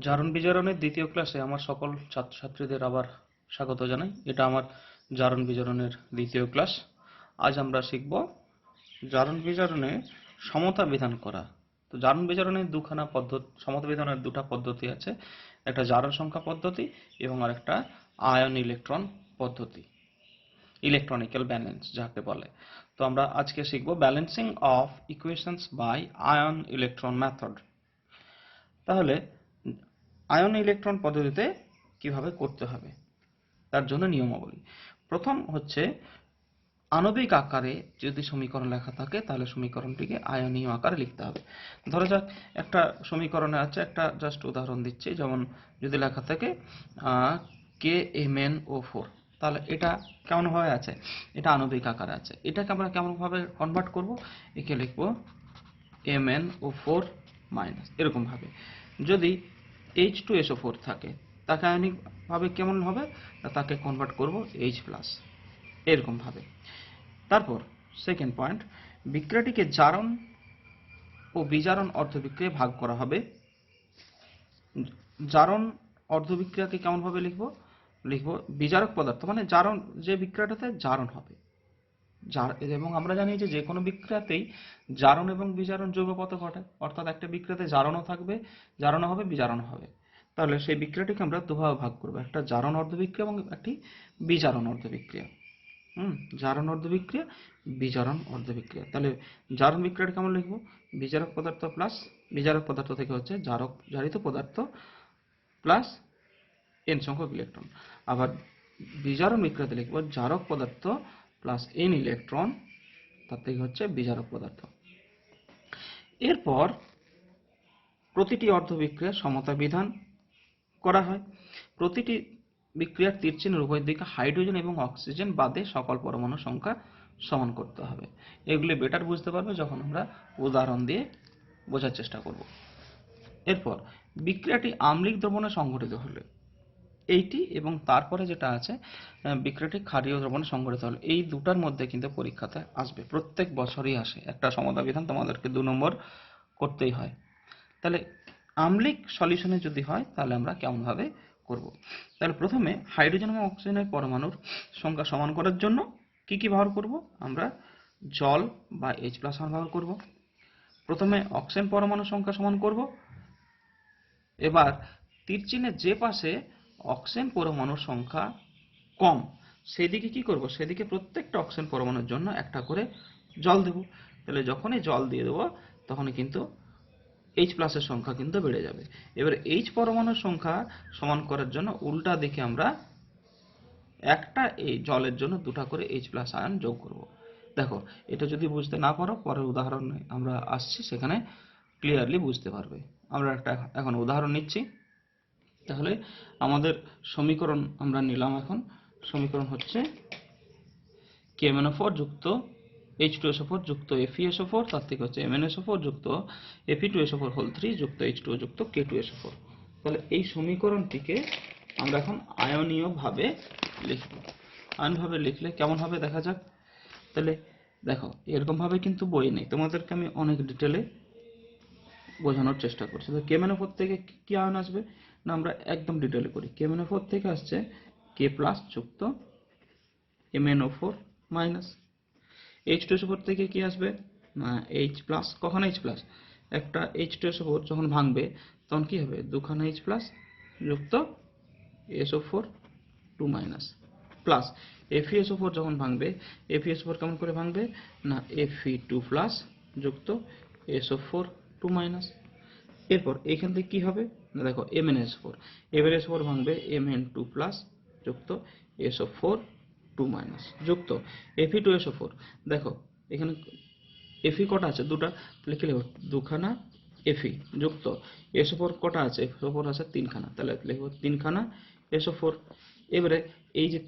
জারণ বিজারণের দ্বিতীয় ক্লাসে আমার সকল ছাত্রছাত্রীদের আবার স্বাগত জানাই। এটা আমার জারণ বিজারণের দ্বিতীয় ক্লাস। আজ আমরা শিখব জারণ বিজারণে সমতা বিধান করা। তো জারণ বিজারণের সমতা বিধানের দুটা পদ্ধতি আছে, একটা জারণ সংখ্যা পদ্ধতি এবং আরেকটা আয়ন ইলেকট্রন পদ্ধতি, ইলেকট্রনিক্যাল ব্যালেন্স যাকে বলে। তো আমরা আজকে শিখব balancing of equations by ion electron method. তাহলে আয়ন ইলেকট্রন পদ্ধতিতে কিভাবে করতে হবে তার জন্য নিয়মাবলী। প্রথম হচ্ছে, আণবিক আকারে যদি সমীকরণ লেখা থাকে তাহলে সমীকরণটিকে আয়নীয় আকারে লিখতে হবে। ধরা যাক একটা সমীকরণে আছে, একটা জাস্ট উদাহরণ দিচ্ছি, যেমন যদি লেখা থাকে KMnO4, তাহলে এটা কেমন ভাবে আছে, এটা আণবিক আকারে আছে। এটাকে আমরা কেমন ভাবে কনভার্ট করব, একে লিখব MnO4 মাইনাস, এরকম ভাবে। যদি H2SO4 থাকে তাকে আয়নিক ভাবে কেমন হবে, তাকে কনভার্ট করব H+, এরকম ভাবে। তারপর সেকেন্ড পয়েন্ট, বিক্রিয়াটিকে জারণ ও বিজারণ অর্ধবিক্রিয়ায় ভাগ করা হবে। জারণ অর্ধবিক্রিয়াকে কেমন ভাবে লিখব, বিজারক পদার্থ মানে জারণ, যে বিক্রিয়াটাতে জারণ হবে। এবং আমরা জানি যে কোনো বিক্রিয়াতেই জারণ এবং বিজারণ যৌগপথে ঘটে, অর্থাৎ একটা বিক্রিয়াতে জারণও থাকবে, জারণও হবে, বিজারণ হবে। তাহলে সেই বিক্রিয়াটিকে আমরা দুভাবে ভাগ করব, একটা জারণ অর্ধবিক্রিয়া এবং একটি বিজারণ অর্ধবিক্রিয়া। জারণ অর্ধবিক্রিয়া, বিজারণ অর্ধবিক্রিয়া। তাহলে জারণ বিক্রিয়াটা কেমন লিখবো, বিজারক পদার্থ প্লাস, বিজারক পদার্থ থেকে হচ্ছে জারিত পদার্থ প্লাস n সংখ্যক ইলেকট্রন। আবার বিজারণ বিক্রিয়াতে লিখব জারক পদার্থ প্লাস n ইলেকট্রন, তার থেকে হচ্ছে বিজারক পদার্থ। এরপর প্রতিটি অর্ধবিক্রিয়ার সমতা বিধান করা হয়। প্রতিটি বিক্রিয়ার তীর চিহ্নের উভয় দিকে হাইড্রোজেন এবং অক্সিজেন বাদে সকল পরমাণু সংখ্যা সমান করতে হবে। এগুলি বেটার বুঝতে পারবে যখন আমরা উদাহরণ দিয়ে বোঝার চেষ্টা করব। এরপর বিক্রিয়াটি আম্লিক দ্রবণে সংঘটিত হলে, এইটি এবং তারপরে যেটা আছে বিক্রিয়াটি ক্ষারীয় দ্রবণে সংঘটিত হলে, এই দুটার মধ্যে কিন্তু পরীক্ষাতে আসবে, প্রত্যেক বছরই আসে। একটা সমতা বিধান তোমাদেরকে 2 নম্বর করতেই হয়। তাহলে আম্লিক সলিউশনে যদি হয় তাহলে আমরা কেমন ভাবে করব। তাহলে প্রথমে হাইড্রোজেন এবং অক্সিজেনের পরমাণুর সংখ্যা সমান করার জন্য কি কি ব্যবহার করব, আমরা জল বা H+ ব্যবহার করব। প্রথমে অক্সিজেন পরমাণুর সংখ্যা সমান করব। এবার তীর চিহ্নের যে পাশে অক্সিজেন পরমাণুর সংখ্যা কম সেদিকে কি করব, সেদিকে প্রত্যেকটা অক্সিজেন পরমাণুর জন্য একটা করে জল দেব। তাহলে যখনই জল দিয়ে দেবো তখনই কিন্তু H+ এর সংখ্যা কিন্তু বেড়ে যাবে। এবার H পরমাণুর সংখ্যা সমান করার জন্য উল্টা দিকে আমরা একটা এই জলের জন্য দুটা করে H+ আয়ন যোগ করব। দেখো, এটা যদি বুঝতে না পারো পরের উদাহরণে আমরা আসছি, সেখানে ক্লিয়ারলি বুঝতে পারবে। আমরা একটা এখন উদাহরণ নিচ্ছি। তাহলে আমাদের সমীকরণ আমরা নিলাম, এখন সমীকরণ হচ্ছে KMnO4 যুক্ত H2SO4 যুক্ত FeSO4, তার থেকে হচ্ছে MnSO4 যুক্ত Fe2SO4 হোল 3 যুক্ত H2O যুক্ত K2SO4। তাহলে এই সমীকরণটিকে আমরা এখন আয়নীয় ভাবে লিখব। আয়ন ভাবে লিখলে কেমন হবে দেখা যাক। তাহলে দেখো, এরকম ভাবে কিন্তু বই নেই, তোমাদেরকে আমি অনেক ডিটেলে বোঝানোর চেষ্টা করছি। তো KMnO4 থেকে কি আয়ন আসবে না, আমরা একদম ডিটেলে করি। KMnO4 থেকে আসছে K+ যুক্ত MnO4 মাইনাস। H2SO4 থেকে কি আসবে না H+, কখন H+, একটা H2SO4 যখন ভাঙবে তখন কি হবে, দুখানা H+ যুক্ত SO4 2- প্লাস FeSO4 যখন ভাঙবে, FeSO4 কেমন করে ভাঙবে না Fe2+ যুক্ত SO4 2-। এরপর এইখান থেকে কি হবে না, দেখো MnSO4 ভাঙবে Mn2+ যুক্ত SO4 2- যুক্ত Fe2SO4। দেখো এখানে Fe কটা আছে, দুটা, লিখে লিখব দুখানা Fe যুক্ত SO4 কটা আছে, SO4 আছে তিনখানা, তাহলে লিখব তিনখানা SO4। এবারে এই যে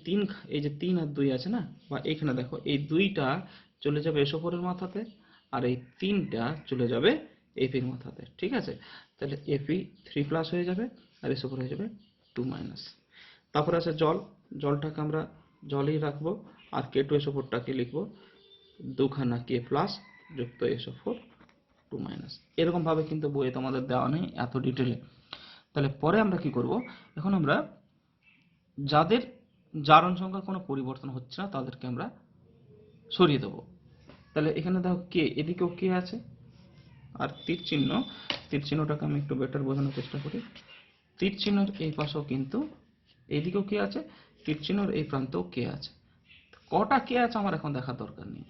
3 আর 2 আছে না, বা এখানে দেখো এই 2টা চলে যাবে SO4 এর মাথাতে, আর এই 3টা চলে যাবে Fe এর মাথাতে, ঠিক আছে। তাহলে Fe3+ হয়ে যাবে আর SO4 হয়ে যাবে 2-। তারপরে আছে জল, জলটাকে আমরা জলই রাখবো, আর K2SO4টাকে লিখবো দুখানা K+ যুক্ত SO4 2-। এরকম ভাবে কিন্তু বইয়ে তোমাদের দেওয়া নেই এত ডিটেলে। তাহলে পরে আমরা কি করব, এখন আমরা যাদের জারণ সংখ্যার কোনো পরিবর্তন হচ্ছে না তাদেরকে আমরা সরিয়ে দেবো। তাহলে এখানে দেখো কে, এদিকেও কে আছে, আর তীর চিহ্নটাকে আমি একটু বেটার বোঝানোর চেষ্টা করি। তীর চিহ্নের এই পাশেও কিন্তু এইদিকেও কে আছে, তীর চিহ্নের এই প্রান্তেও কে আছে। কটা কে আছে আমার এখন দেখার দরকার নেই,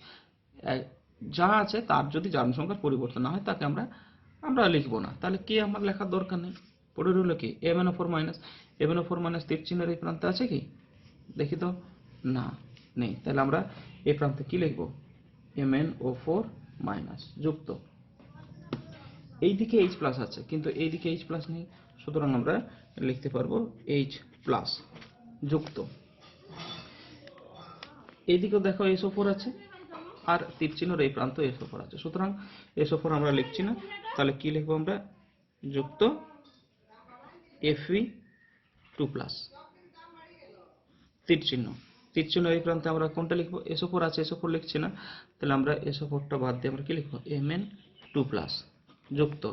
যা আছে তার যদি জারণ সংখ্যার পরিবর্তন না হয় তাকে আমরা আমরা লিখবো না, তাহলে কে আমার লেখার দরকার নেই। পড়ে রইল কি MnO4 মাইনাস, MnO4 মাইনাস তীর চিহ্নের এই প্রান্তে আছে কি, দেখি তো, না নেই, তাহলে আমরা এই প্রান্তে কি লিখবো, MnO4 মাইনাস যুক্ত, এইদিকে H প্লাস আছে কিন্তু এইদিকে H প্লাস নেই, সুতরাং আমরা লিখতে পারবো H প্লাস যুক্ত, এইদিকেও দেখো SO4 আছে আর তীর চিহ্নের এই প্রান্ত SO4 আছে, সুতরাং SO4 আমরা লিখছি না, তাহলে কি লিখবো আমরা, যুক্ত Fe2 প্লাস তীর চিহ্ন, তীর চিহ্ন এই প্রান্তে আমরা কোনটা লিখবো, SO4 আছে, SO4 লিখছি না, তাহলে আমরা SO4টা বাদ দিয়ে আমরা কি লিখবো, Mn2 প্লাস যুক্ত,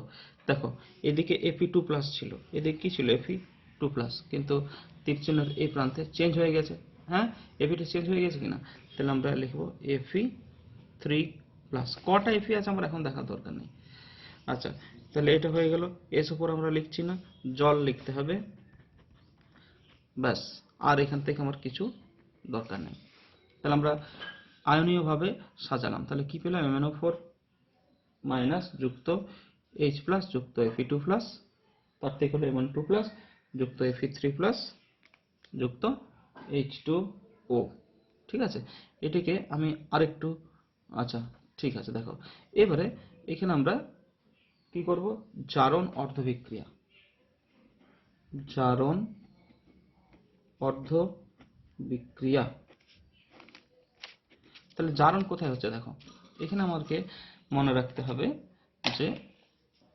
দেখো এদিকে Fe2 প্লাস ছিল, এদিকে কি ছিল Fe2 প্লাস, কিন্তু তীর চিহ্নের এই প্রান্তে চেঞ্জ হয়ে গেছে, হ্যাঁ Fe চেঞ্জ হয়ে গেছে কিনা, তাহলে আমরা লিখবো Fe3 প্লাস, কটা Fe আছে আমার এখন দেখার দরকার নেই। আচ্ছা, তাহলে এটা হয়ে গেল, SO4 আমরা লিখছি না, জল লিখতে হবে, ব্যাস, আর এখান থেকে আমার কিছু দরকার নেই। তাহলে আমরা আয়নীয়ভাবে সাজালাম, তাহলে কি পেলাম, MnO4 মাইনাস যুক্ত H প্লাস যুক্ত Fe2 প্লাস, তার থেকে হলো Mn2 প্লাস যুক্ত Fe3 প্লাস যুক্ত H2O, ঠিক আছে, এটিকে আমি আরেকটু, আচ্ছা ঠিক আছে, দেখো এবারে এখানে আমরা কি করব, জারণ অর্ধবিক্রিয়া, জারণ অর্ধবিক্রিয়া, তাহলে জারণ কোথায় হচ্ছে, দেখো এখানে আমাকে মনে রাখতে হবে যে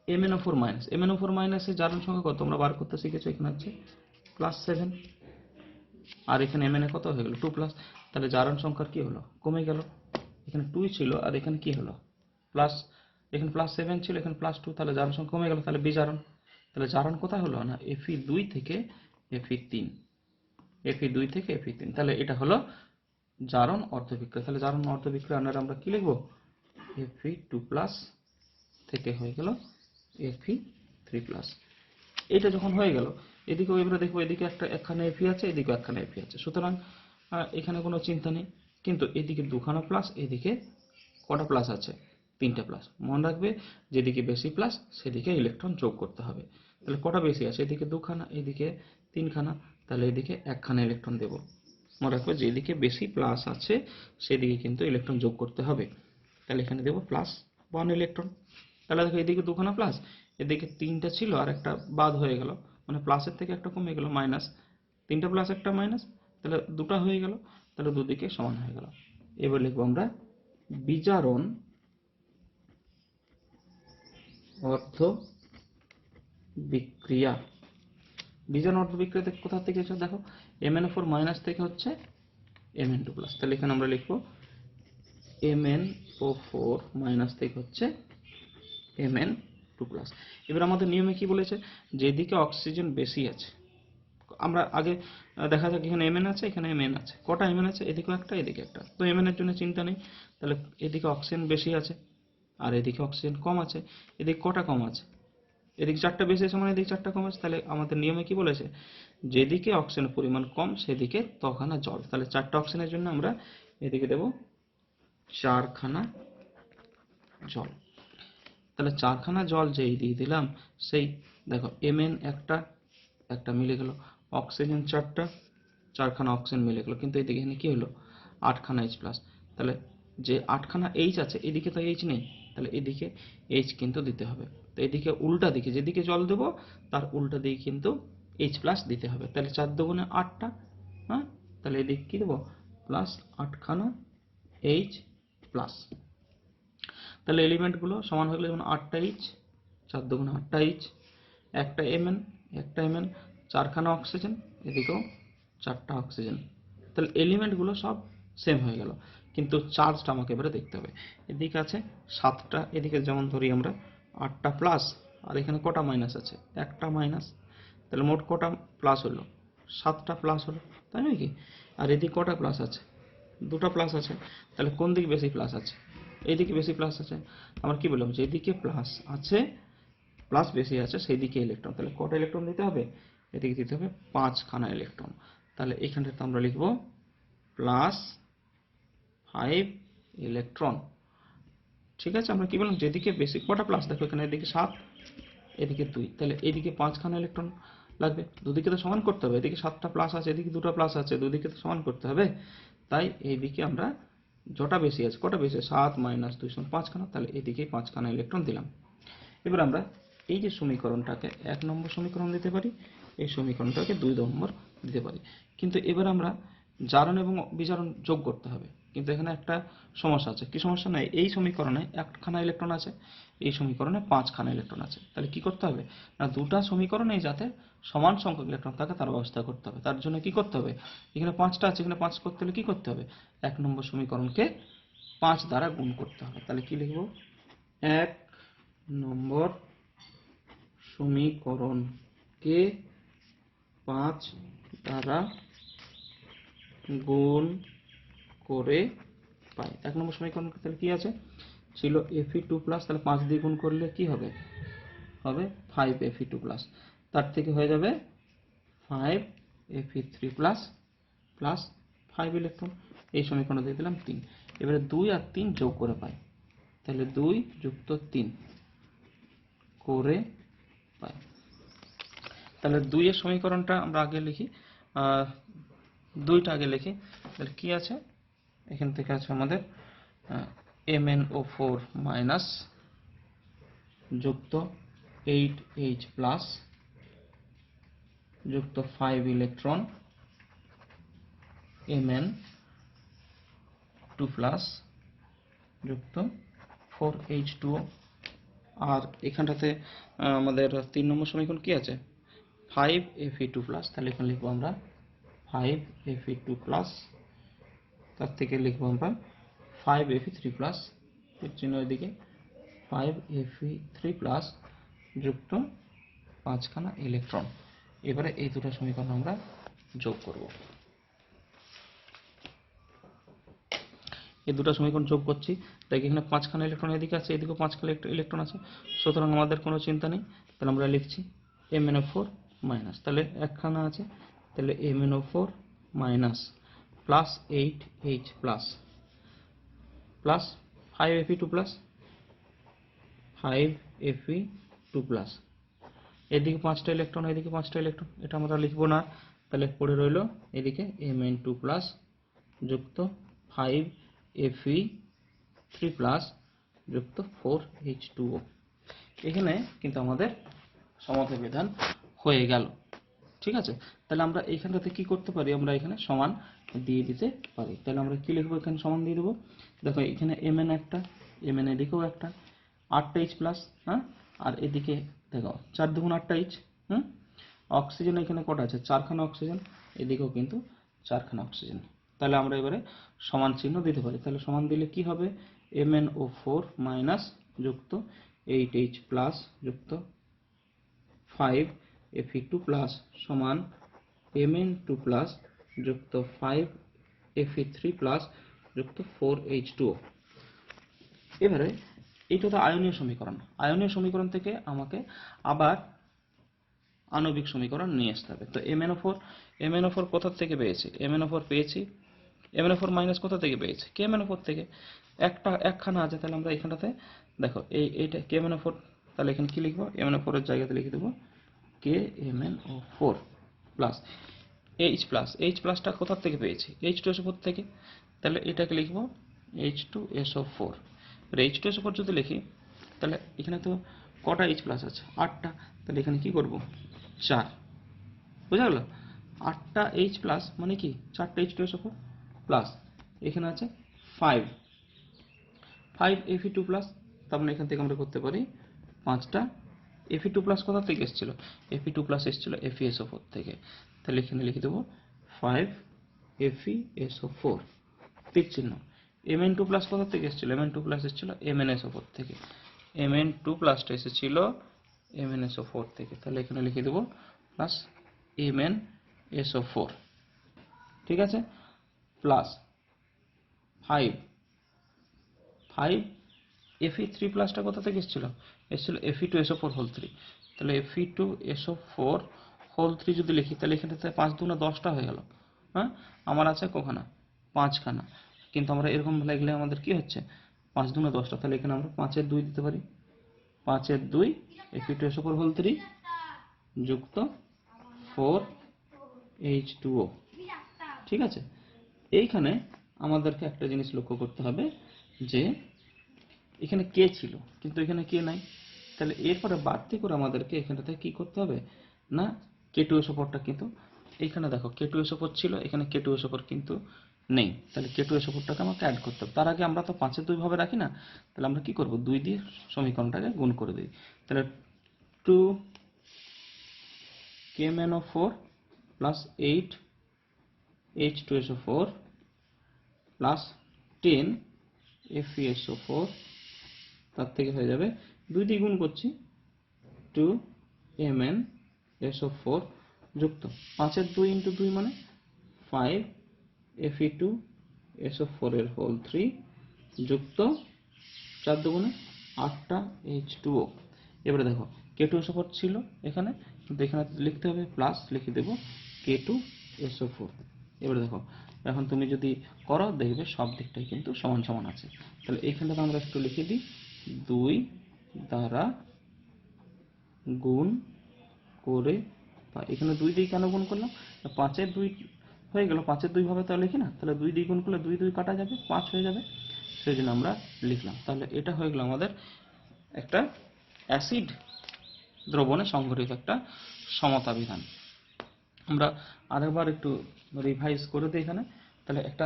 MnO4 মাইনাস, MnO4 মাইনাসের জারণ সংখ্যা কত তোমরা বার করতে শিখেছো, এখানে হচ্ছে +7, আর এখানে Mn কত হয়ে গেল 2 প্লাস, তাহলে জারণ সংখ্যার কি হলো, কমে গেল, এখানে 2 ছিল আর এখানে কি হলো প্লাস, এখানে +7 ছিল এখানে +2, তাহলে জারণ সংখ্যা কমে গেল, তাহলে বিজারণ, তাহলে জারণ কোথায় হলো না, Fe2 থেকে Fe3, Fe2 থেকে Fe3, তাহলে এটা হলো জারণ অর্ধবিক্রিয়া, তাহলে জারণ অর্ধবিক্রিয়া আমরা কি লিখবো, Fe2 প্লাস থেকে হয়ে গেল Fe3 প্লাস, এটা যখন হয়ে গেল এদিকেও এবারে দেখবো এদিকে একটা একখানা Fe আছে, এদিকেও একখানা Fe আছে, সুতরাং এখানে কোনো চিন্তা নেই, কিন্তু এদিকে দুখানা প্লাস, এদিকে কটা প্লাস আছে, 3টে প্লাস, মনে রাখবে যেদিকে বেশি প্লাস সেদিকে ইলেকট্রন যোগ করতে হবে, তাহলে কটা বেশি আছে, এদিকে দুখানা এদিকে 3খানা, তাহলে এদিকে একখানা ইলেকট্রন দেব, মনে রাখবে যেদিকে বেশি প্লাস আছে সেদিকে কিন্তু ইলেকট্রন যোগ করতে হবে, তাহলে এখানে দেব +1 ইলেকট্রন, তাহলে দেখো এদিকে দুখানা প্লাস, এদিকে 3টা ছিল আর একটা বাদ হয়ে গেল, মানে প্লাসের থেকে একটা কমে গেল মাইনাস, 3টা প্লাস একটা মাইনাস, তাহলে দুটো হয়ে গেল, তাহলে দুদিকে সমান হয়ে গেল। এবার লিখবো আমরা বিজারণ অর্ধবিক্রিয়া, বিজারণ অর্ধবিক্রিয়া কোথা থেকে হচ্ছে, দেখো MnO4 মাইনাস থেকে হচ্ছে Mn2 প্লাস, তাহলে এখানে আমরা লিখবো MnO4 মাইনাস থেকে হচ্ছে Mn2 প্লাস। এবার আমাদের নিয়মে কি বলেছে, যেদিকে অক্সিজেন বেশি আছে, আমরা আগে দেখা যাক এখানে Mn আছে এখানে Mn আছে, কটা Mn আছে, এদিকেও একটা এদিকে একটা, তো Mn এর জন্য চিন্তা নেই, তাহলে এদিকে অক্সিজেন বেশি আছে আর এদিকে অক্সিজেন কম আছে, এদিকে কটা কম আছে, এদিকে 4টা বেশি আছে মানে এদিকে 4টা কম আছে, তাহলে আমাদের নিয়মে কি বলেছে, যেদিকে অক্সিজেনের পরিমাণ কম সেদিকে তখানা জল, তাহলে 4টা অক্সিজেনের জন্য আমরা এদিকে দেব 4খানা জল, তাহলে 4খানা জল যেই দিয়ে দিলাম, সেই দেখো Mn একটা একটা মিলে গেল, অক্সিজেন 4টা 4খানা অক্সিজেন মিলে গেল, কিন্তু এদিকে এখানে কি হলো 8খানা H প্লাস, তাহলে যে 8খানা H আছে এদিকে তো H নেই, তাহলে এদিকে H কিন্তু দিতে হবে, তো এদিকে উল্টা দিকে যেদিকে জল দেব তার উল্টা দিকে কিন্তু H প্লাস দিতে হবে, তাহলে 4 দুগুণে 8টা, হ্যাঁ, তাহলে এদিকে কি দেবো প্লাস 8খানা H প্লাস, তাহলে এলিমেন্টগুলো সমান হয়ে গেলে যেমন 8টা H 4 দুগুণে 8টা H, একটা Mn 4খানা অক্সিজেন, এদিকেও 4টা অক্সিজেন, তাহলে এলিমেন্টগুলো সব সেম হয়ে গেল, কিন্তু চার্জটা আমাকে এবারে দেখতে হবে, এদিকে আছে 7টা, এদিকে যেমন ধরি আমরা 8টা প্লাস আর এখানে কটা মাইনাস আছে, একটা মাইনাস, তাহলে মোট কটা প্লাস হলো? 7টা প্লাস হলো, তাই নয় কি? আর এদিকে কটা প্লাস আছে? 2টা প্লাস আছে। তাহলে কোন দিকে বেশি প্লাস আছে? এইদিকে বেশি প্লাস আছে। আমরা কি বললাম, যেদিকে প্লাস আছে, প্লাস বেশি আছে, সেই দিকে ইলেকট্রন। তাহলে কটা ইলেকট্রন দিতে হবে? এদিকে দিতে হবে 5খানা ইলেকট্রন। তাহলে এখানটাতে আমরা লিখব +5 ইলেকট্রন। ঠিক আছে, আমরা কি বললাম, যেদিকে বেশি কটা প্লাস, দেখো এখানে এদিকে 7, এদিকে 2, তাহলে এদিকে 5খানা ইলেকট্রন লাগবে। দুদিকে তো সমান করতে হবে, এদিকে 7টা প্লাস আছে, এদিকে 2টা প্লাস আছে, দুদিকে তো সমান করতে হবে। তাই এইদিকে আমরা যটা বেশি আছে, কটা বেশি, 7 - 2 = 5খানা, তাহলে এদিকে 5খানা ইলেকট্রন দিলাম। এবার আমরা এই যে সমীকরণটাকে 1 নম্বর সমীকরণ দিতে পারি, এই সমীকরণটাকে 2 নম্বর দিতে পারি। কিন্তু এবার আমরা জারণ এবং বিজারণ যোগ করতে হবে। কিন্তু এখানে একটা সমস্যা আছে। কি সমস্যা? নাই, এই সমীকরণে 1খানা ইলেকট্রন আছে, এই সমীকরণে 5খানা ইলেকট্রন আছে। তাহলে কি করতে হবে না, দুটা সমীকরণেই যাতে সমান সংখ্যক ইলেকট্রন থাকে তার ব্যবস্থা করতে হবে। তার জন্য কি করতে হবে, এখানে 5টা আছে, এখানে 5 করতে হলে কি করতে হবে, 1 নম্বর সমীকরণকে 5 দ্বারা গুণ করতে হবে। তাহলে কি লিখব, 1 নম্বর সমীকরণকে 5 দ্বারা গুণ করে পাই। 1 নম্বর সমীকরণ তাহলে কি আছে, ছিল Fe2+, তাহলে 5 দিয়ে গুণ করলে কি হবে, হবে 5Fe2+, তার থেকে হয়ে যাবে 5Fe3+ প্লাস 5 ইলেকট্রন। এই সমীকরণ দিয়ে দিলাম 3। এবারে 2 আর 3 যোগ করে পাই, তাহলে 2 যুক্ত 3 করে পাই। তাহলে 2 এর সমীকরণটা আমরা আগে লিখি, 2টা আগে লিখি। তাহলে কি আছে, এখান থেকে আছে আমাদের MnO4 মাইনাস যুক্ত 8H প্লাস যুক্ত 5 ইলেকট্রন Mn2 প্লাস যুক্ত 4H2O। আর এখানটাতে আমাদের 3 নম্বর সমীকরণ কি আছে, 5Fe2+, তাহলে এখানে লিখবো আমরা 5Fe2+, তার থেকে লিখবো আমরা 5Fe3+, চিহ্ন এদিকে 5Fe3+ যুক্ত 5খানা ইলেকট্রন। এবারে এই দুটো সমীকরণ আমরা যোগ করব। এই দুটো সমীকরণ যোগ করছি, তাই এখানে 5খানা ইলেকট্রন এদিকে আছে, এদিকেও 5খানা ইলেকট্রন আছে, সুতরাং আমাদের কোনো চিন্তা নেই। তাহলে আমরা লিখছি MnO4 মাইনাস, তাহলে 1খানা আছে, তাহলে MnO4 minus plus 8H plus plus 5Fe2+, 5Fe2+, এদিকে 5টা ইলেকট্রন, এদিকে 5টা ইলেকট্রন, এটা আমরা লিখবো না। তাহলে পড়ে রইল এদিকে Mn2+ যুক্ত 5Fe3+ যুক্ত 4H2O। এখানে কিন্তু আমাদের সমতা বিধান হয়ে গেল। ঠিক আছে, তাহলে আমরা এইখানটাতে কি করতে পারি, আমরা এখানে সমান দিয়ে দিতে পারি। তাহলে আমরা কি লিখবো, এখানে সমান দিয়ে দেবো। দেখো এখানে Mn একটা, Mn এদিকেও একটা, 8টা H প্লাস, হ্যাঁ, আর এদিকে দেখো 4 × 2 = 8টা H। অক্সিজেন এখানে কটা আছে, 4খানা অক্সিজেন, এদিকেও কিন্তু 4খানা অক্সিজেন। তাহলে আমরা এবারে সমান চিহ্ন দিতে পারি। তাহলে সমান দিলে কি হবে, MnO4 মাইনাস যুক্ত 8H প্লাস যুক্ত 5Fe2+ সমান Mn2+ যুক্ত 5Fe3+ যুক্ত 4H2O। এবারে এইটা তো আয়নীয় সমীকরণ। আয়নীয় সমীকরণ থেকে আমাকে আবার আণবিক সমীকরণ নিয়ে আসতে হবে। তো MnO4 কোথা থেকে পেয়েছি, MnO4 পেয়েছি, MnO4 মাইনাস কোথা থেকে পেয়েছি, KMnO4 থেকে। একখানা আছে, তাহলে আমরা এখানটাতে দেখো এইটা KMnO4, তাহলে এখানে কি লিখবো, MnO4 এর জায়গাতে লিখে দেবো KMnO4 প্লাস H প্লাসটা কোথা থেকে পেয়েছি, H2SO4 থেকে। তাহলে এটাকে লিখবো H2SO4। H2SO4 যদি লিখি, তাহলে এখানে তো কটা H প্লাস আছে, 8টা। তাহলে এখানে কি করব, 4, বুঝা গেল। 8টা H প্লাস মানে কি 4টা H2SO4 প্লাস এখানে আছে 5Fe2+, তার মানে এখান থেকে আমরা করতে পারি 5টা Fe2+ কোথা থেকে এসেছিল, Fe2+ এসেছিল FeSO4 থেকে। তাহলে এখানে লিখে দেবো 5FeSO4 তীর চিহ্ন। Mn2+ কোথা থেকে এসেছিল, Mn2+ এসেছিল MnSO4 থেকে, Mn2+টা এসেছিল MnSO4 থেকে। তাহলে এখানে লিখে দেবো প্লাস MnSO4, ঠিক আছে, প্লাস 5 Fe3 প্লাসটা কোথা থেকে এসেছিল? এসেছিল Fe2SO4 হোল 3। তাহলে Fe2SO4 হোল 3 যদি লিখি তাহলে এখানে 5 দুগুণে 10টা হয়ে গেল। হ্যাঁ, আমার আছে কখানা? 5খানা। কিন্তু আমরা এরকম লিখলে আমাদের কি হচ্ছে? 5 দুগুণে 10টা, তাহলে এখানে আমরা 5-এর 2 দিতে পারি। 5-এর 2 Fe2SO4 হোল 3 যুক্ত 4H2O, ঠিক আছে। এইখানে আমাদেরকে একটা জিনিস লক্ষ্য করতে হবে যে এখানে কে ছিল কিন্তু এখানে কে নাই, তাহলে এরপরে বাড়তি করে আমাদেরকে এখানটাতে কি করতে হবে না, K2SO4টা কিন্তু এইখানে দেখো K2SO4 ছিল, এখানে K2SO4 কিন্তু নেই, তাহলে K2SO4টাকে আমাকে অ্যাড করতে হবে। তার আগে আমরা তো 5-এর 2 ভাবে রাখি না, তাহলে আমরা কি করব, 2 দিয়ে সমীকরণটাকে গুণ করে দিই। তাহলে 2KMnO4 plus 8H2SO4 plus 10 FeSO4, তার থেকে হয়ে যাবে 2 দিয়ে গুণ করছি 2MnSO4 যুক্ত 5-এর 2 ইন্টু 2 মানে 5 Fe2SO4 এর হোল 3 যুক্ত 4 দুগুণে 8টা H2O। এবারে দেখো K2SO4 ছিল এখানে, কিন্তু এখানে লিখতে হবে প্লাস, লিখে দেব K2SO4। এবারে দেখো এখন তুমি যদি করো দেখবে সব দিকটাই কিন্তু সমান সমান আছে। তাহলে এইখানটাতে আমরা একটু লিখে দিই 2 দ্বারা গুণ করে, এখানে 2 দিয়ে কেন গুণ করলাম, 5-এর 2 হয়ে গেল, 5-এর 2 ভাবে তো লিখি না, তাহলে 2 দিয়ে গুণ করলে 2 2 কাটা যাবে, 5 হয়ে যাবে, সেই জন্য আমরা লিখলাম। তাহলে এটা হয়ে গেল আমাদের একটা অ্যাসিড দ্রবণে সংঘটিত একটা সমতা বিধান। আমরা আরেকবার একটু রিভাইজ করে দিই এখানে। তাহলে একটা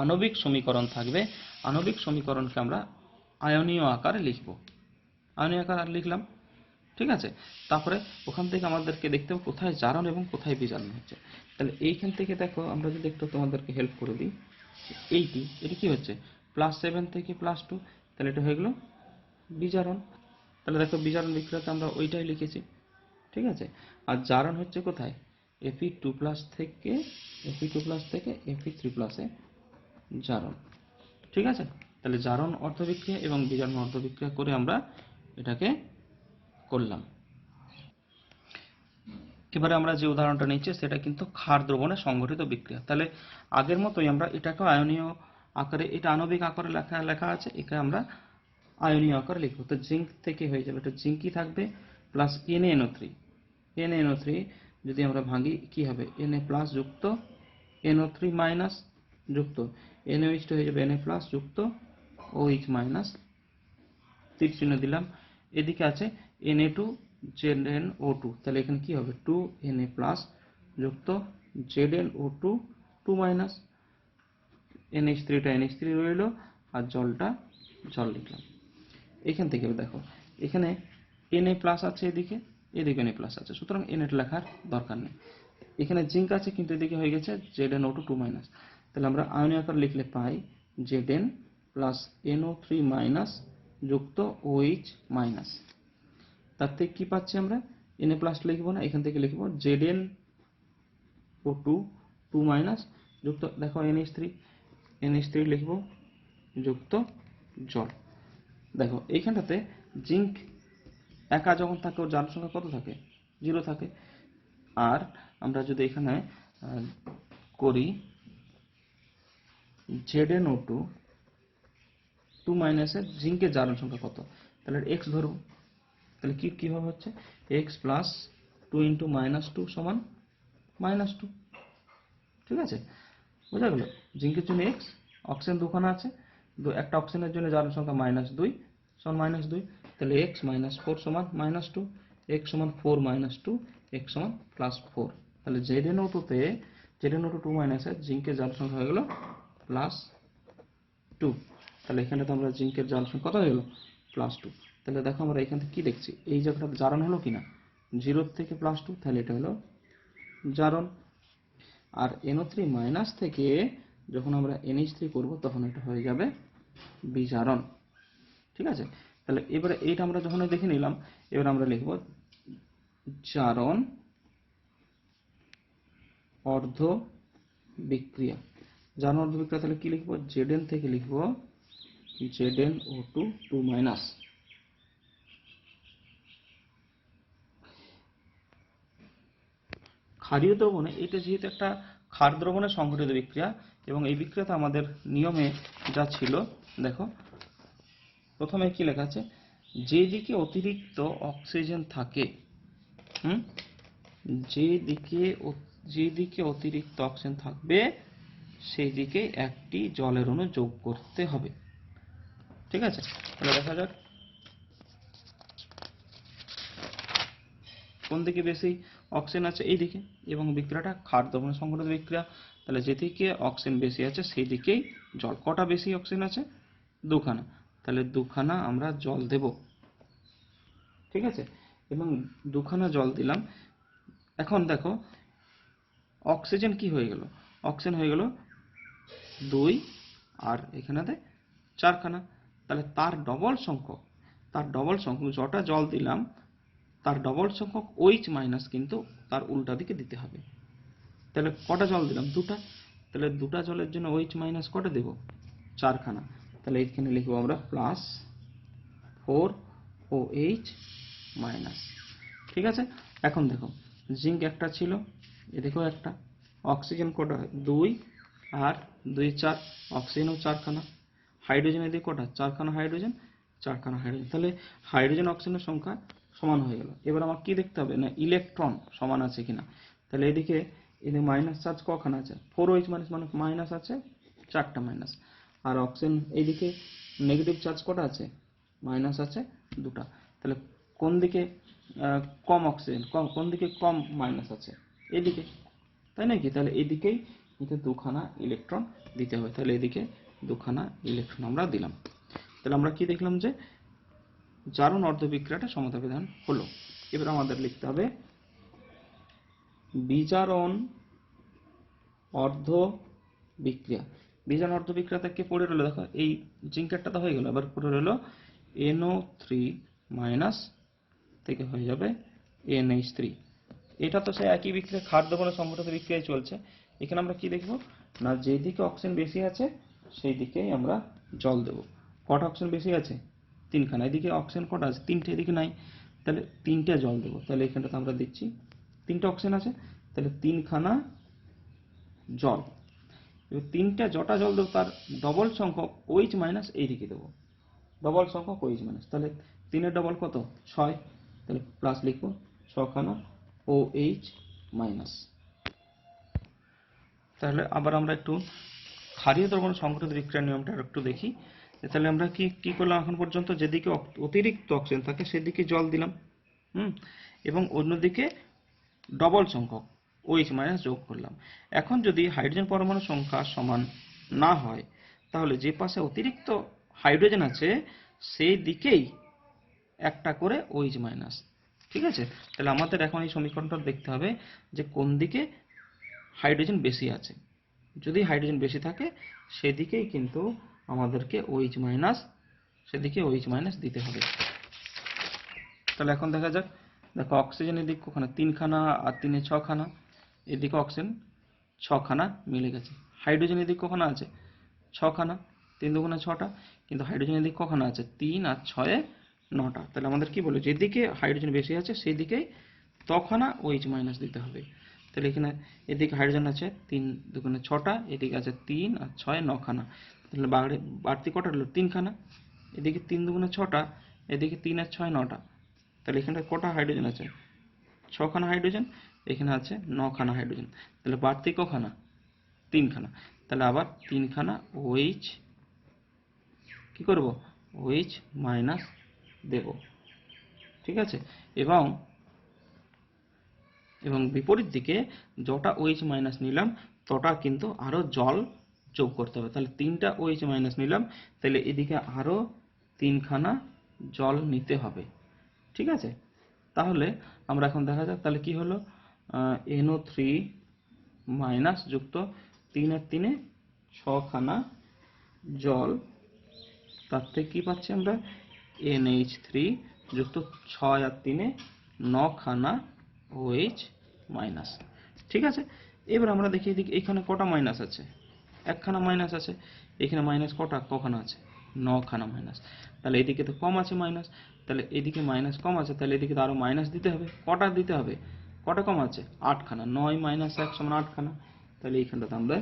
আণবিক সমীকরণ থাকবে, আণবিক সমীকরণকে আমরা আয়নীয় আকারে লিখব, আয়নীয় আকারে লিখলাম, ঠিক আছে। তারপরে ওখান থেকে আমাদেরকে দেখতে হবে কোথায় জারণ এবং কোথায় বিজারণ হচ্ছে। তাহলে এইখান থেকে দেখো আমরা যদি একটু তোমাদেরকে হেল্প করে দিই, এটা কি হচ্ছে +7 থেকে +2, তাহলে এটা হয়ে গেল বিজারণ। তাহলে দেখো বিজারণ বিক্রিয়াতে আমরা ওইটাই লিখেছি, ঠিক আছে। আর জারণ হচ্ছে কোথায়, Fe2+ থেকে Fe3+ এ জারণ, ঠিক আছে। তাহলে জারণ অর্ধবিক্রিয়া এবং বিজারণ অর্ধবিক্রিয়া করে আমরা এটাকে করলাম। এবারে আমরা যে উদাহরণটা নিচ্ছি সেটা কিন্তু ক্ষার দ্রবণে সংঘটিত বিক্রিয়া। তাহলে আগের মতোই আমরা এটাকে আয়নীয় আকারে, এটা আণবিক আকারে লেখা আছে, একে আমরা আয়নীয় আকারে লিখব। তো জিঙ্ক থেকে হয়ে যাবে, এটা জিঙ্কই থাকবে প্লাস NaNO3, NaNO3 যদি আমরা ভাঙি কি হবে, Na+ যুক্ত NO3 মাইনাস যুক্ত NaOH হয়ে যাবে Na+ যুক্ত OH মাইনাস, তীর চিহ্ন দিলাম। এদিকে আছে Na2ZnO2, তাহলে এখানে কি হবে 2Na+ যুক্ত ZnO2 2 মাইনাস, NH3টা NH3 রইল আর জলটা জল লিখলাম। এখান থেকে দেখো এখানে Na+ আছে, এদিকে Na+ আছে, সুতরাং Na লেখার দরকার নেই। এখানে জিঙ্ক আছে কিন্তু এদিকে হয়ে গেছে ZnO2 2 মাইনাস, তাহলে আমরা আয়নীয় আকার লিখলে পাই Zn প্লাস NO3 মাইনাস যুক্ত OH মাইনাস। তার থেকে কি পাচ্ছি আমরা, Na+ লিখবো না, এখান থেকে লিখবো ZnO2 2 মাইনাস যুক্ত দেখো NH3 লিখবো যুক্ত জল। দেখো এইখানটাতে জিঙ্ক একা যখন থাকে ওর জারণ সংখ্যা কত থাকে, 0 থাকে। আর আমরা যদি এখানে করি ZnO2 2 মাইনাসের জিঙ্কের জারণ সংখ্যা কত, তাহলে x ধরবো, তাহলে কিভাবে হচ্ছে x প্লাস 2 ইন্টু -2 সমান -2, ঠিক আছে, বোঝা গেল। জিঙ্কের জন্য x, অক্সিজেন দুখানা আছে, একটা অক্সিজেনের জন্য জারণ সংখ্যা -2 সমান -2, তাহলে x -4 সমান -2, x সমান 4 -2, x সমান +4। তাহলে ZnO2 তে ZnO2 2 মাইনাসের জিঙ্কের জারণ সংখ্যা হয়ে গেল +2। তাহলে এখানে তো আমরা জিঙ্কের জারণ সংখ্যা কত হয়ে গেল +2। তাহলে দেখো আমরা এখান থেকে কি দেখছি, এই জায়গাটা জারণ হলো কিনা 0 থেকে +2, তাহলে এটা হলো জারণ। আর NO3 মাইনাস থেকে যখন আমরা NH3 করব তখন এটা হয়ে যাবে বিজারণ, ঠিক আছে। তাহলে এবারে এইটা আমরা যখন দেখে নিলাম, এবার আমরা লিখব জারণ অর্ধ বিক্রিয়া। জারণ অর্ধ বিক্রিয়া তাহলে কি লিখবো, Zn থেকে লিখবো ZnO2 2 মাইনাস। ক্ষারীয় দ্রবণে এটা যেহেতু একটা ক্ষার দ্রবণের সংঘটিত বিক্রিয়া, এবং এই বিক্রিয়াতে আমাদের নিয়মে যা ছিল দেখো, প্রথমে কি লেখা আছে, যেদিকে অতিরিক্ত অক্সিজেন থাকে, যেদিকে অতিরিক্ত অক্সিজেন থাকবে সেই দিকে একটি জলের অণু যোগ করতে হবে। ঠিক আছে, তাহলে দেখা যাক কোন দিকে বেশি অক্সিজেন আছে, এই দিকে, এবং বিক্রিয়াটা ক্ষার দ্রবণের সংঘটিত বিক্রিয়া, তাহলে যেদিকে অক্সিজেন বেশি আছে সেই দিকেই জল। কটা বেশি অক্সিজেন আছে, দুখানা, তাহলে দুখানা আমরা জল দেব। ঠিক আছে, এবং দুখানা জল দিলাম। এখন দেখো অক্সিজেন কি হয়ে গেল, অক্সিজেন হয়ে গেল 2, আর এখানেতে 4খানা, তাহলে তার ডবল সংখ্যক যটা জল দিলাম তার ডবল সংখ্যক OH মাইনাস কিন্তু তার উল্টা দিকে দিতে হবে। তাহলে কটা জল দিলাম, দুটা, তাহলে দুটা জলের জন্য OH মাইনাস কটা দেব, 4খানা, তাহলে এখানে লিখবো আমরা +4OH মাইনাস। ঠিক আছে, এখন দেখো জিঙ্ক একটা ছিল, এদিকেও একটা, অক্সিজেন কটা, 2 আর 2 4, অক্সিজেনও 4খানা, হাইড্রোজেন এদিকে কটা, 4খানা হাইড্রোজেন, 4খানা হাইড্রোজেন, তাহলে হাইড্রোজেন অক্সিজেনের সংখ্যা সমান হয়ে গেল। এবার আমার কি দেখতে হবে না, ইলেকট্রন সমান আছে কিনা, তাহলে এদিকে মাইনাস চার্জ কখানা আছে, 4OH মাইনাস, মানে মাইনাস আছে 4টা মাইনাস, আর অক্সিজেন এইদিকে নেগেটিভ চার্জ কটা আছে, মাইনাস আছে 2টা, তাহলে কোন দিকে কম অক্সিজেন, কোন দিকে কম মাইনাস আছে, এদিকে, তাই নাকি, তাহলে এদিকেই দুখানা ইলেকট্রন দিতে হবে, তাহলে এদিকে দুখানা ইলেকট্রন আমরা দিলাম। তাহলে আমরা কি দেখলাম যে জারণ অর্ধ বিক্রিয়াটা সমতাবিধান হলো। এবার আমাদের লিখতে হবে বিজারণ অর্ধ বিক্রিয়া। বিজারণ অর্ধ বিক্রিয়াতে কি পড়ে রইল, দেখো এই জিঙ্কেরটা তো হয়ে গেল, এবার পড়ে রইল NO3 মাইনাস থেকে হয়ে যাবে NH3। এটা তো সেই একই বিক্রিয়া, ক্ষার দ্রবণের সংঘটিত বিক্রিয়ায় চলছে। এখানে আমরা কি দেখব না, যেদিকে অক্সিজেন বেশি আছে সেই দিকেই আমরা জল দেব। কটা অক্সিজেন বেশি আছে, 3খানা, এদিকে অক্সিজেন কটা আছে, 3টে, এদিকে নাই, তাহলে 3টে জল দেব। তাহলে এখানটাতে আমরা দিচ্ছি 3টে অক্সিজেন আছে, তাহলে 3খানা জল। এবার 3টে যটা জল দেবো তার ডবল সংখ্যক OH মাইনাস এইদিকে দেবো, ডবল সংখ্যক OH মাইনাস, তাহলে 3-এর ডবল কত, 6, তাহলে প্লাস লিখবো 6খানা OH মাইনাস। তাহলে আবার আমরা একটু ক্ষারীয় দ্রবণ সংঘটিত বিক্রিয়ার নিয়মটা একটু দেখি। তাহলে আমরা কি করলাম এখন পর্যন্ত, যেদিকে অতিরিক্ত অক্সিজেন থাকে সেদিকে জল দিলাম, এবং অন্যদিকে ডবল সংখ্যক OH মাইনাস যোগ করলাম। এখন যদি হাইড্রোজেন পরমাণুর সংখ্যা সমান না হয়, তাহলে যে পাশে অতিরিক্ত হাইড্রোজেন আছে সেই দিকেই একটা করে OH মাইনাস। ঠিক আছে, তাহলে আমাদের এখন এই সমীকরণটা দেখতে হবে যে কোন দিকে হাইড্রোজেন বেশি আছে। যদি হাইড্রোজেন বেশি থাকে সেদিকেই কিন্তু আমাদেরকে OH মাইনাস, সেদিকে OH মাইনাস দিতে হবে। তাহলে এখন দেখা যাক, দেখো অক্সিজেনের দিক ওখানে 3খানা আর 3-এ 6খানা, এদিকে অক্সিজেন 6খানা মিলে গেছে। হাইড্রোজেনের দিক কখানা আছে, 6খানা, 3 × 2 = 6টা, কিন্তু হাইড্রোজেনের দিক কখানা আছে, 3 আর 6-এ 9টা। তাহলে আমাদের কি বলে, যেদিকে হাইড্রোজেন বেশি আছে সেই দিকেই তখানা OH মাইনাস দিতে হবে। তাহলে এখানে এদিকে হাইড্রোজেন আছে 3 × 2 = 6টা, এদিকে আছে 3 আর 6-এ 9খানা, তাহলে বাড়তি কটা হলো, 3খানা, এদিকে 3 × 2 = 6টা, এদিকে 3 আর 6 9টা, তাহলে এখানে কটা হাইড্রোজেন আছে, 6খানা হাইড্রোজেন, এখানে আছে 9খানা হাইড্রোজেন, তাহলে বাড়তি কখানা, 3খানা, তাহলে আবার 3খানা OH কি করব, OH মাইনাস দেব। ঠিক আছে, এবং বিপরীত দিকে যটা OH মাইনাস নিলাম তটা কিন্তু আরো জল যোগ করতে হবে। তাহলে 3টা OH মাইনাস নিলাম, তাহলে এদিকে আরো 3খানা জল নিতে হবে। ঠিক আছে, তাহলে আমরা এখন দেখা যাক তাহলে কি হলো, NO3 মাইনাস যুক্ত 3 আর 3-এ 6খানা জল, তার থেকে কি পাচ্ছি আমরা, NH3 যুক্ত 6 আর 3-এ 9খানা OH মাইনাস। ঠিক আছে, এবার আমরা দেখি এদিকে এখানে কটা মাইনাস আছে, একখানা মাইনাস আছে, এখানে মাইনাস কখানা আছে, 9খানা মাইনাস। তাহলে এদিকে তো কম আছে মাইনাস, তাহলে এদিকে মাইনাস কম আছে, তাহলে এদিকে তো আরো মাইনাস দিতে হবে। কটা দিতে হবে, কটা কম আছে, 8খানা। 9 - 1 = 8খানা। তাহলে এইখানটাতে আমরা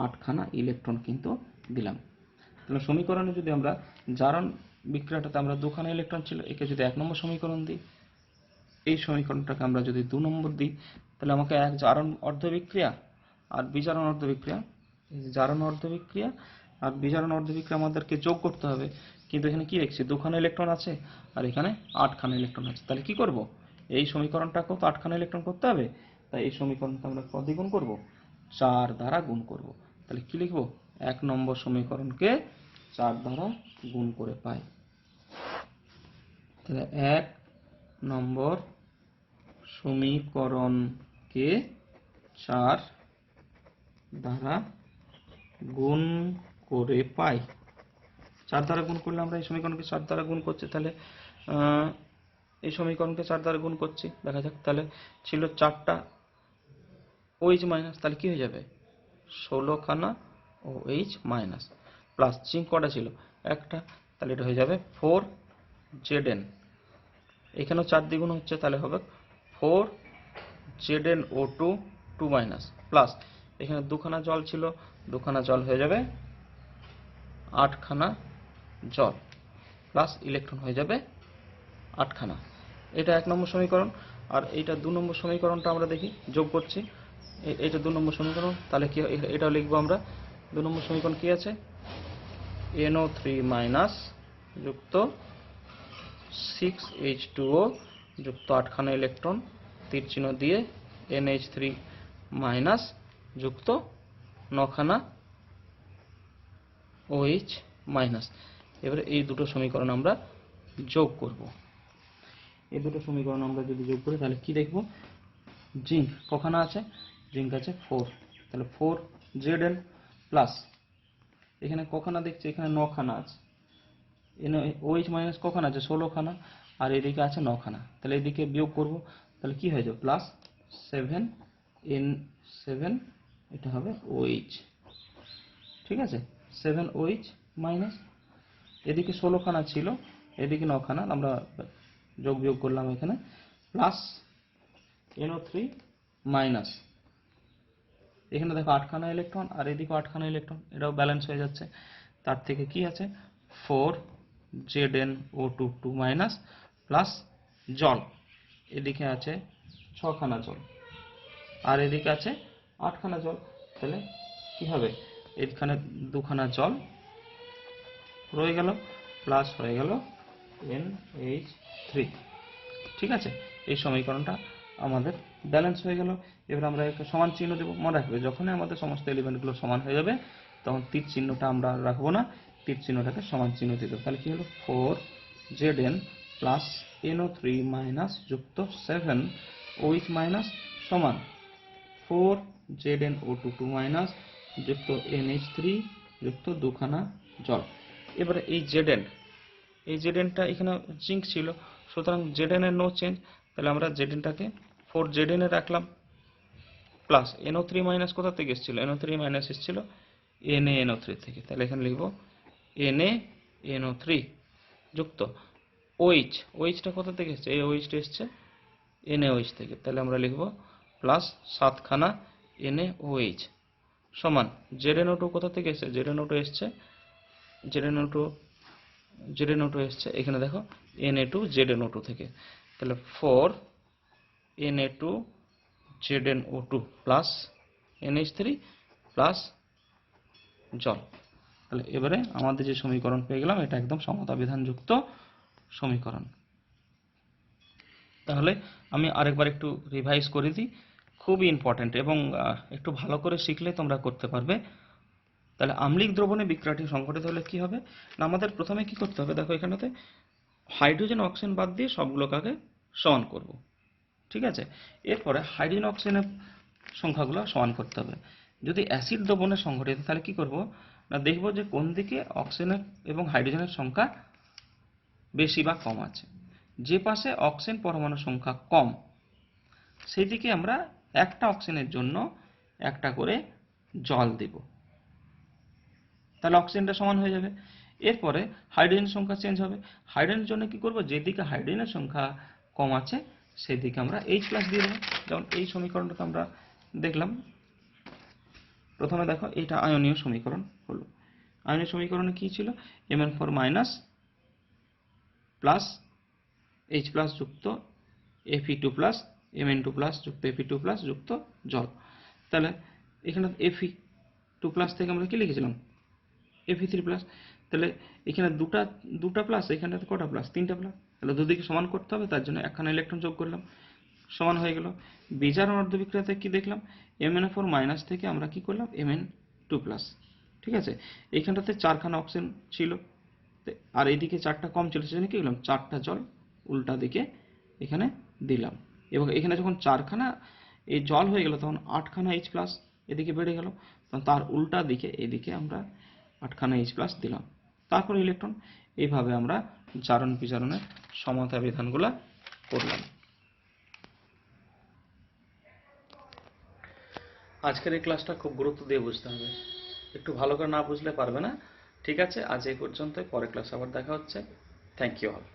8খানা ইলেকট্রন কিন্তু দিলাম। তাহলে সমীকরণে যদি আমরা জারণ বিক্রিয়াটাতে আমরা 2খানা ইলেকট্রন ছিল, একে যদি 1 নম্বর সমীকরণ দিই, এই সমীকরণটাকে আমরা যদি 2 নম্বর দিই, তাহলে আমাকে এক জারণ অর্ধবিক্রিয়া আর বিজারণ অর্ধবিক্রিয়া, এই যে জারণ অর্ধবিক্রিয়া আর বিজারণ অর্ধবিক্রিয়া আমাদেরকে যোগ করতে হবে। কিন্তু এখানে কি লিখছি, 2খানা ইলেকট্রন আছে আর এখানে 8খানা ইলেকট্রন আছে। তাহলে কি করব, এই সমীকরণটাকেও তো 8খানা ইলেকট্রন করতে হবে। তাই এই সমীকরণটা আমরা কত দিয়ে গুণ করব, 4 দ্বারা গুণ করব। তাহলে কি লিখব, 1 নম্বর সমীকরণকে 4 দ্বারা গুণ করে পাই। তাহলে 1 নম্বর সমীকরণকে 4 দ্বারা গুণ করে পাই। 4 দ্বারা গুণ করলে আমরা এই সমীকরণকে 4 দ্বারা গুণ করছি, তাহলে এই সমীকরণকে 4 দ্বারা গুণ করছি, দেখা যাক। তাহলে ছিল 4টা OH মাইনাস, তাহলে কি হয়ে যাবে, 16খানা OH মাইনাস, প্লাস জিঙ্ক কটা ছিল, একটা, তাহলে এটা হয়ে যাবে 4Zn। এখানেও 4 দ্বিগুণ হচ্ছে, তাহলে হবে 4ZnO2 2 মাইনাস, প্লাস এখানে 2খানা জল ছিল, 2খানা জল হয়ে যাবে 8খানা জল, প্লাস ইলেকট্রন হয়ে যাবে 8খানা। এটা 1 নম্বর সমীকরণ। আর এইটা 2 নম্বর সমীকরণটা আমরা দেখি, যোগ করছি। এটা 2 নম্বর সমীকরণ, তাহলে কি এটা লিখবো আমরা। 2 নম্বর সমীকরণ কি আছে, NO3 মাইনাস যুক্ত 6H2O যুক্ত 8খানা ইলেকট্রন, তীর চিহ্ন দিয়ে NH3 মাইনাস যুক্ত 9খানা OH মাইনাস। এবারে এই দুটো সমীকরণ আমরা যোগ করব। এই দুটো সমীকরণ আমরা যদি যোগ করি, তাহলে কি দেখব, জিঙ্ক কখানা আছে, জিঙ্ক আছে 4, তাহলে 4Zn প্লাস এখানে কখানা দেখছি, এখানে 9খানা আছে, OH মাইনাস কখানা আছে, 16খানা, আর এদিকে আছে 9খানা। তাহলে এদিকে বিয়োগ করব, তাহলে কি হয়ে যাবে, প্লাস 7N7, এটা হবে OH, ঠিক আছে, 7OH মাইনাস, এদিকে 16খানা ছিল, এদিকে 9খানা, আমরা যোগ বিয়োগ করলাম এখানে, প্লাস NO3 মাইনাস, এখানে দেখো 8খানা ইলেকট্রন আর এদিকে 8খানা ইলেকট্রন, এটাও ব্যালেন্স হয়ে যাচ্ছে। তার থেকে কি আছে, 4ZnO2 2 মাইনাস, প্লাস জল, এদিকে আছে 6খানা জল আর এদিকে আছে 8খানা জল। তাহলে কি হবে, এখানে 2খানা জল রয়ে গেল, প্লাস হয়ে গেল NH3, ঠিক আছে। এই সমীকরণটা আমাদের ব্যালেন্স হয়ে গেল। এবার আমরা একটা সমান চিহ্ন দেবো। মনে রাখবে, যখনই আমাদের সমস্ত এলিমেন্টগুলো সমান হয়ে যাবে, তখন তীর চিহ্নটা আমরা রাখবো না, তীর চিহ্নটাকে সমান চিহ্ন দিয়ে দেবো। তাহলে কি হলো, 4Zn প্লাস NO3 মাইনাস যুক্ত 7OH মাইনাস সমান 4ZnO2 2 মাইনাস যুক্ত NH3 যুক্ত 2খানা জল। এবারে এই Zn টা এখানে জিঙ্ক ছিল, সুতরাং Zn এর নো চেঞ্জ, তাহলে আমরা Zn-টাকে 4Zn এ রাখলাম, প্লাস NO3 মাইনাস কোথা থেকে এসেছিল, NO3 মাইনাস এসেছিল NaNO3 থেকে, তাহলে এখানে লিখব NaNO3 যুক্ত OH টা কোথা থেকে এসেছে, এই OH টা এসেছে NaOH থেকে, তাহলে আমরা লিখব প্লাস 7খানা NaOH সমান ZnO2 কোথা থেকে এসেছে, ZnO2 এসছে এখানে দেখো Na2ZnO2 থেকে, তাহলে 4Na2ZnO2 প্লাস NH3 প্লাস জল। তাহলে এবারে আমাদের যে সমীকরণ পেয়ে গেলাম, এটা একদম সমতা বিধানযুক্ত সমীকরণ। তাহলে আমি আরেকবার একটু রিভাইজ করে দিই, খুবই ইম্পর্টেন্ট এবং একটু ভালো করে শিখলে তোমরা করতে পারবে। তাহলে আম্লিক দ্রবণে বিক্রিয়াটি সংঘটিত হলে কি হবে না, আমাদের প্রথমে কি করতে হবে, দেখো এখানেতে হাইড্রোজেন অক্সিজেন বাদ দিয়ে সবগুলোকে আগে সমান করব, ঠিক আছে। এরপরে হাইড্রোজেন অক্সিজেনের সংখ্যাগুলো সমান করতে হবে। যদি অ্যাসিড দ্রবণে সংঘটিত, তাহলে কি করব না, দেখব যে কোন দিকে অক্সিজেনের এবং হাইড্রোজেনের সংখ্যা বেশি বা কম আছে। যে পাশে অক্সিজেন পরমাণু সংখ্যা কম, সেই দিকে আমরা একটা অক্সিজেনের জন্য একটা করে জল দেব, তাহলে অক্সিজেনটা সমান হয়ে যাবে। এরপরে হাইড্রোজেনের সংখ্যা চেঞ্জ হবে। হাইড্রোজেনের জন্য কি করব, যেদিকে হাইড্রোজেনের সংখ্যা কম আছে সেদিকে আমরা H+ দিয়ে দেবো। যেমন এই সমীকরণটাকে আমরা দেখলাম, প্রথমে দেখো এটা আয়নীয় সমীকরণ হলো। আয়নীয় সমীকরণে কি ছিল, Mn4 মাইনাস প্লাস H+ যুক্ত Fe2 প্লাস Mn2 প্লাস যুক্ত Fe2 প্লাস যুক্ত জল। তাহলে এখানে Fe2 প্লাস থেকে আমরা কি লিখেছিলাম, Fe3 প্লাস। তাহলে এখানে দুটা প্লাস, এখানে কটা প্লাস, তিনটা প্লাস। তাহলে দুদিকে সমান করতে হবে, তার জন্য একখানা ইলেকট্রন যোগ করলাম, সমান হয়ে গেল। বিজারণ অর্ধবিক্রিয়াতে কি দেখলাম, Mn4 মাইনাস থেকে আমরা কি করলাম, Mn2 প্লাস। ঠিক আছে, এইখানটাতে 4খানা অক্সিজেন ছিল আর এইদিকে 4টা কম ছিল, সেজন্য কি করলাম, 4টা জল উল্টা দিকে এখানে দিলাম। এবং এখানে যখন 4খানা এই জল হয়ে গেল তখন 8খানা H+ এদিকে বেড়ে গেল, তখন তার উল্টা দিকে এদিকে আমরা 8খানা H+ দিলাম। তারপর ইলেকট্রন। এইভাবে আমরা জারণ বিজারণের সমতা বিধানগুলা করলাম। আজকের এই ক্লাসটা খুব গুরুত্ব দিয়ে বুঝতে হবে, একটু ভালো করে না বুঝলে পারবে না। ঠিক আছে, আজ এই পর্যন্তই, পরের ক্লাসে আবার দেখা হচ্ছে। Thank you all.